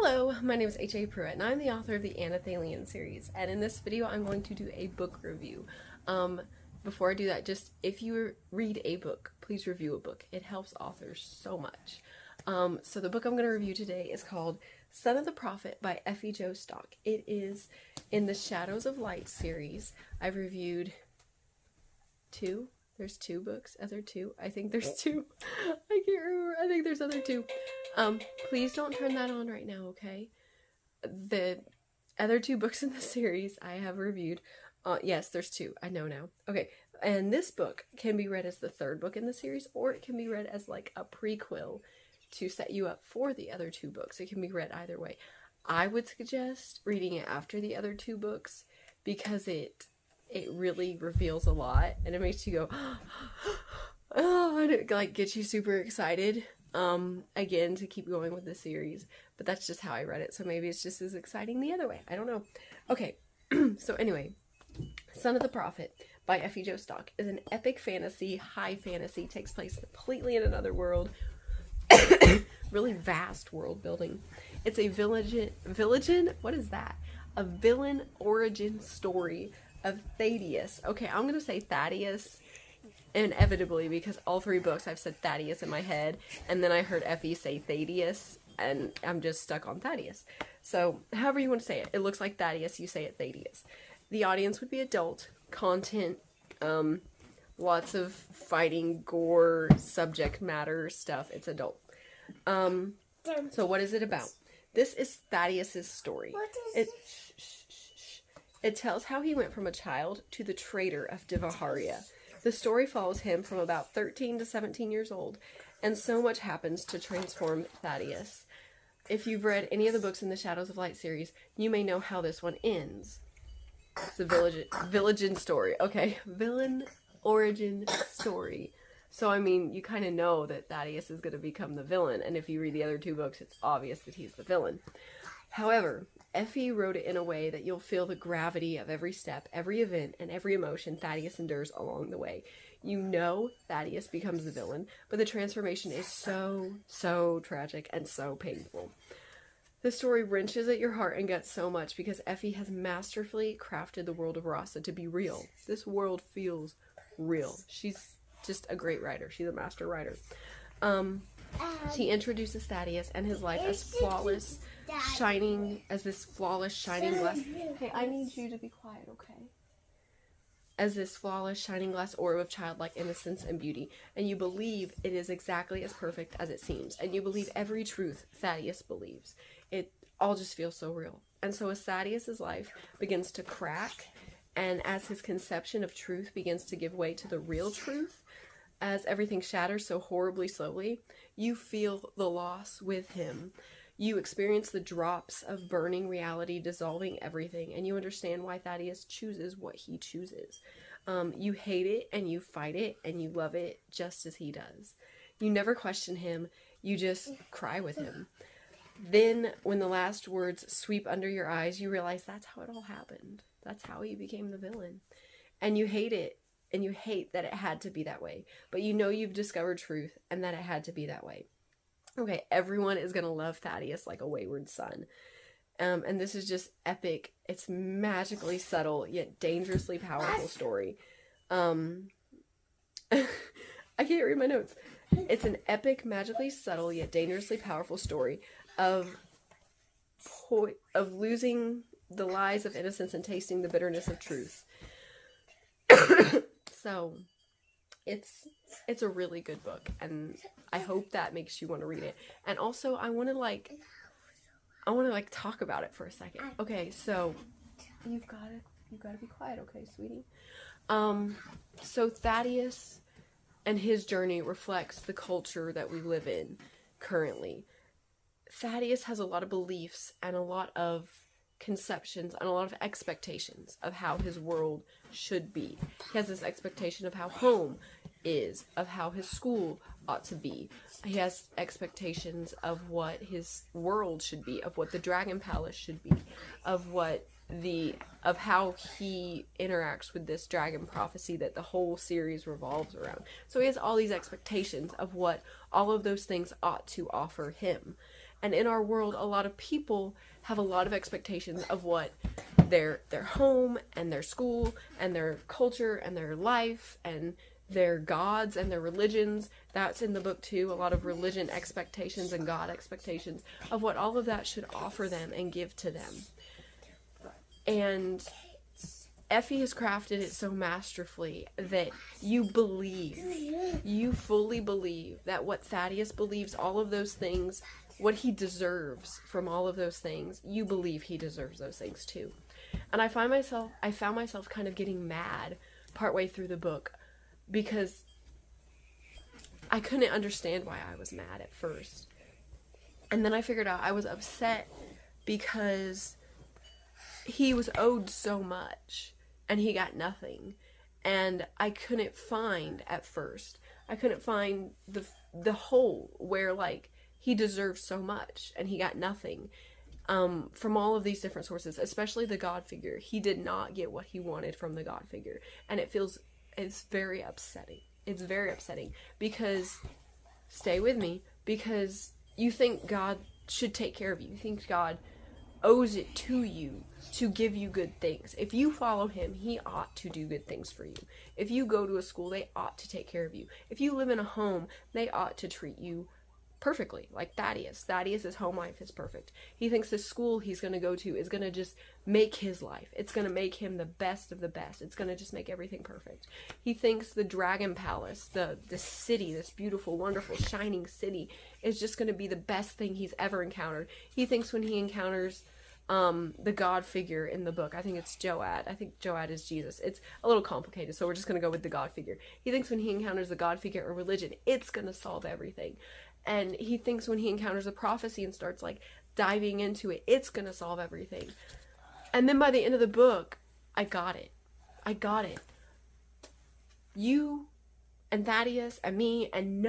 Hello, my name is H.A. Pruitt, and I'm the author of the Anathalian series, and in this video I'm going to do a book review. Before I do that, just if you read a book, please review a book. It helps authors so much. So the book I'm going to review today is called Son of the Prophet by Effie Jo Stock. It is in the Shadows of Light series. I've reviewed two. There's two books. Other two? I think there's two. I can't remember. I think there's other two. Please don't turn that on right now, okay? The other two books in the series I have reviewed. Yes, there's two. I know now. Okay, and this book can be read as the third book in the series, or it can be read as like a prequel to set you up for the other two books. It can be read either way. I would suggest reading it after the other two books because it really reveals a lot and it makes you go oh, and it like gets you super excited again to keep going with the series. But that's just how I read it, so maybe it's just as exciting the other way. I don't know. Okay, so anyway, Son of the Prophet by Effie Jo Stock is an epic fantasy, high fantasy, takes place completely in another world. Really vast world building. It's a what is that? A villain origin story of Thaddeus. Okay, I'm gonna say Thaddeus inevitably because all three books I've said Thaddeus in my head, and then I heard Effie say Thaddeus, and I'm just stuck on Thaddeus. So however you want to say it, it looks like Thaddeus, you say it Thaddeus. The audience would be adult content, lots of fighting, gore, subject matter stuff. It's adult. So what is it about? This is Thaddeus's story. It tells how he went from a child to the traitor of Duvarharia. The story follows him from about 13 to 17 years old, and so much happens to transform Thaddeus. If you've read any of the books in the Shadows of Light series, you may know how this one ends. It's the villain story. Okay, villain origin story. So, I mean, you kind of know that Thaddeus is going to become the villain, and if you read the other two books, it's obvious that he's the villain. However, Effie wrote it in a way that you'll feel the gravity of every step, every event, and every emotion Thaddeus endures along the way. You know Thaddeus becomes the villain, but the transformation is so tragic and so painful. The story wrenches at your heart and guts so much because Effie has masterfully crafted the world of Rasa to be real. This world feels real. She's just a great writer. She's a master writer. She introduces Thaddeus and his life as this flawless, shining glass. Hey, I need you to be quiet, okay? As this flawless, shining glass orb of childlike innocence and beauty, and you believe it is exactly as perfect as it seems, and you believe every truth Thaddeus believes. It all just feels so real. And so as Thaddeus's life begins to crack, and as his conception of truth begins to give way to the real truth, as everything shatters so horribly slowly, you feel the loss with him. You experience the drops of burning reality dissolving everything, and you understand why Thaddeus chooses what he chooses. You hate it, and you fight it, and you love it just as he does. You never question him, you just cry with him. Then, when the last words sweep under your eyes, you realize that's how it all happened. That's how he became the villain. And you hate it, and you hate that it had to be that way. But you know you've discovered truth, and that it had to be that way. Okay, everyone is going to love Thaddeus like a wayward son. And this is just epic. It's magically subtle, yet dangerously powerful story. I can't read my notes. It's an epic, magically subtle, yet dangerously powerful story of losing the lies of innocence and tasting the bitterness of truth. So, it's a really good book, and I hope that makes you want to read it. And also, I want to talk about it for a second. Okay, so you've got to be quiet, okay, sweetie? So Thaddeus and his journey reflects the culture that we live in currently. Thaddeus has a lot of beliefs and a lot of conceptions and a lot of expectations of how his world should be. He has this expectation of how home is, of how his school ought to be. He has expectations of what his world should be, of what the Dragon Palace should be, of how he interacts with this dragon prophecy that the whole series revolves around. So he has all these expectations of what all of those things ought to offer him. And in our world, a lot of people have a lot of expectations of what their home and their school and their culture and their life and their gods and their religions, that's in the book too, a lot of religion expectations and God expectations of what all of that should offer them and give to them. And Effie has crafted it so masterfully that you fully believe that what Thaddeus believes, all of those things, what he deserves from all of those things, you believe he deserves those things too. And I found myself kind of getting mad partway through the book because I couldn't understand why I was mad at first. And then I figured out I was upset because he was owed so much and he got nothing. And I couldn't find the whole where, like, he deserved so much and he got nothing. From all of these different sources, especially the God figure. He did not get what he wanted from the God figure. And it's very upsetting. It's very upsetting because, stay with me, because you think God should take care of you. You think God owes it to you to give you good things. If you follow him, he ought to do good things for you. If you go to a school, they ought to take care of you. If you live in a home, they ought to treat you perfectly, like Thaddeus. Thaddeus's home life is perfect. He thinks the school he's going to go to is going to just make his life. It's going to make him the best of the best. It's going to just make everything perfect. He thinks the Dragon Palace, the city, this beautiful, wonderful, shining city, is just going to be the best thing he's ever encountered. He thinks when he encounters the God figure in the book, I think it's Joad. I think Joad is Jesus. It's a little complicated, so we're just going to go with the God figure. He thinks when he encounters the God figure or religion, it's going to solve everything. And he thinks when he encounters a prophecy and starts, like, diving into it, it's going to solve everything. And then by the end of the book, I got it. You and Thaddeus and me and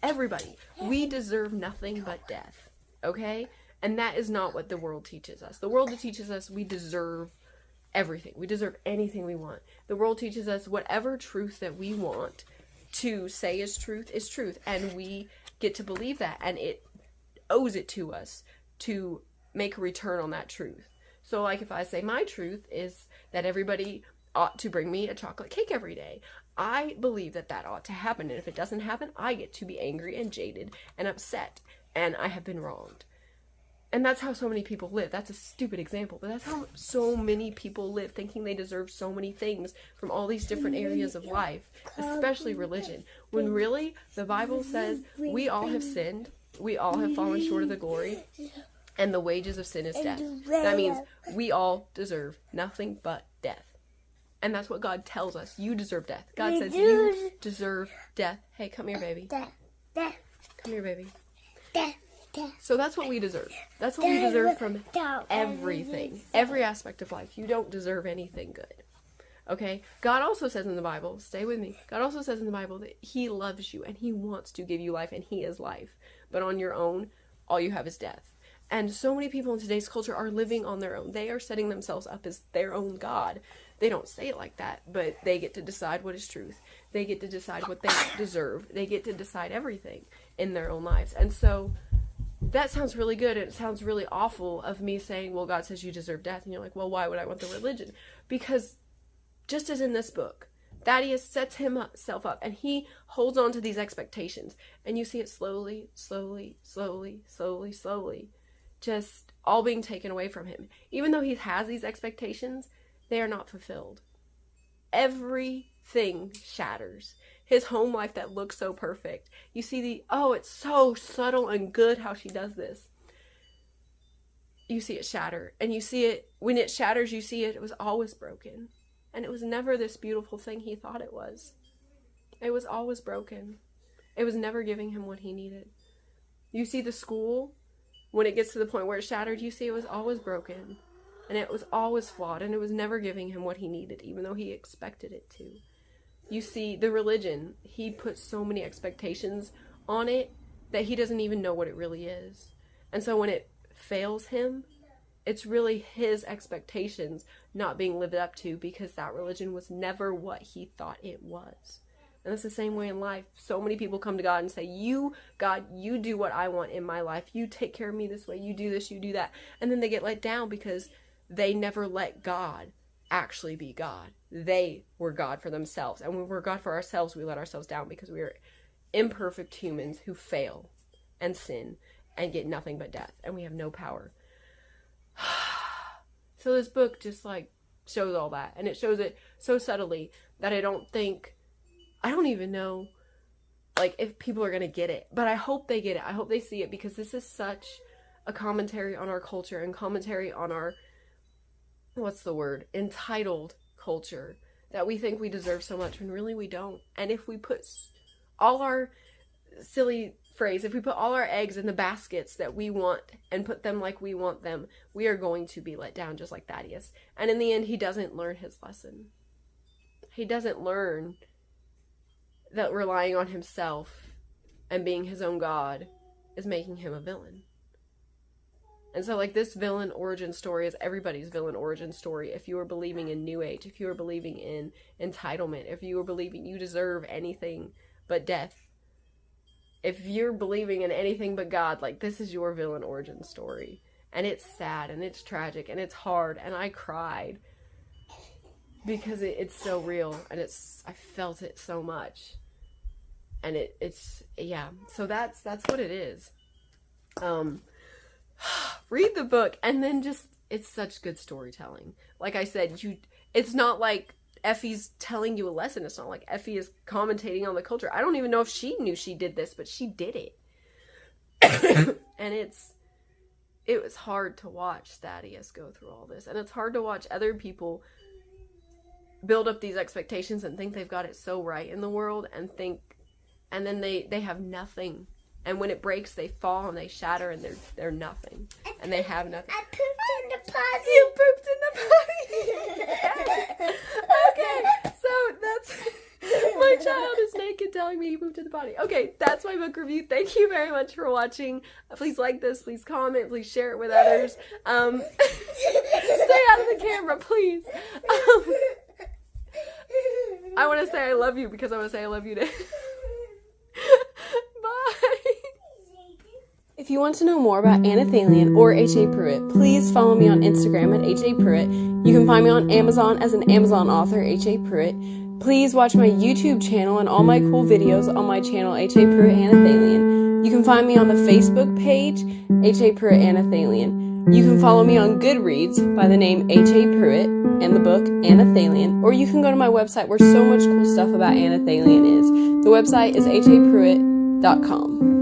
everybody, we deserve nothing but death. Okay? And that is not what the world teaches us. The world teaches us we deserve everything. We deserve anything we want. The world teaches us whatever truth that we want to say is truth. And we get to believe that, and it owes it to us to make a return on that truth. So, like, if I say my truth is that everybody ought to bring me a chocolate cake every day, I believe that that ought to happen, and if it doesn't happen, I get to be angry and jaded and upset, and I have been wronged. And that's how so many people live. That's a stupid example, but that's how so many people live, thinking they deserve so many things from all these different areas of life, especially religion. When really, the Bible says we all have sinned, we all have fallen short of the glory, and the wages of sin is death. That means we all deserve nothing but death. And that's what God tells us. You deserve death. God says you deserve death. Hey, come here, baby. Come here, baby. So that's what we deserve. That's what we deserve from everything. Every aspect of life. You don't deserve anything good. Okay? God also says in the Bible, stay with me, God also says in the Bible that he loves you and he wants to give you life and he is life. But on your own, all you have is death. And so many people in today's culture are living on their own. They are setting themselves up as their own God. They don't say it like that, but they get to decide what is truth. They get to decide what they deserve. They get to decide everything in their own lives. And so that sounds really good, and it sounds really awful of me saying, well, God says you deserve death. And you're like, well, why would I want the religion? Because just as in this book, Thaddeus sets himself up, and he holds on to these expectations. And you see it slowly, just all being taken away from him. Even though he has these expectations, they are not fulfilled. Everything shatters. His home life that looks so perfect. You see it's so subtle and good how she does this. You see it shatter. And you see it, when it shatters, you see it was always broken. And it was never this beautiful thing he thought it was. It was always broken. It was never giving him what he needed. You see the school, when it gets to the point where it shattered, you see it was always broken. And it was always flawed. And it was never giving him what he needed, even though he expected it to. You see the religion, he puts so many expectations on it that he doesn't even know what it really is. And so when it fails him, it's really his expectations not being lived up to because that religion was never what he thought it was. And it's the same way in life. So many people come to God and say, you, God, you do what I want in my life. You take care of me this way. You do this, you do that. And then they get let down because they never let God actually be God. They were God for themselves. And when we're God for ourselves, we let ourselves down because we are imperfect humans who fail and sin and get nothing but death. And we have no power. So this book just like shows all that. And it shows it so subtly that I don't even know like if people are going to get it. But I hope they get it. I hope they see it, because this is such a commentary on our culture and commentary on our, entitled culture, that we think we deserve so much when really we don't. And if we put all our if we put all our eggs in the baskets that we want and put them like we want them, we are going to be let down just like Thaddeus. And in the end, he doesn't learn his lesson. He doesn't learn that relying on himself and being his own God is making him a villain. And so like this villain origin story is everybody's villain origin story. If you are believing in New Age, if you are believing in entitlement, if you are believing you deserve anything but death, if you're believing in anything but God, like this is your villain origin story. And it's sad and it's tragic and it's hard, and I cried because it's so real, and I felt it so much. And it's so that's what it is. Read the book, and then it's such good storytelling. Like I said, it's not like Effie's telling you a lesson. It's not like Effie is commentating on the culture. I don't even know if she knew she did this, but she did it. And it was hard to watch Thaddeus go through all this. And it's hard to watch other people build up these expectations and think they've got it so right in the world, and then they have nothing. And when it breaks, they fall and they shatter, and they're nothing. And they have nothing. I pooped in the potty. You pooped in the potty. Okay, so that's my child is naked telling me he pooped in the potty. Okay, that's my book review. Thank you very much for watching. Please like this, please comment, please share it with others. Stay out of the camera, please. I want to say I love you because I want to say I love you too. If you want to know more about Anna Thalion or H.A. Pruitt, please follow me on Instagram at H.A. Pruitt. You can find me on Amazon as an Amazon author, H.A. Pruitt. Please watch my YouTube channel and all my cool videos on my channel, H.A. Pruitt Anna Thalion. You can find me on the Facebook page, H.A. Pruitt Anna Thalion. You can follow me on Goodreads by the name H.A. Pruitt and the book Anna Thalion. Or you can go to my website where so much cool stuff about Anna Thalion is. The website is hapruitt.com.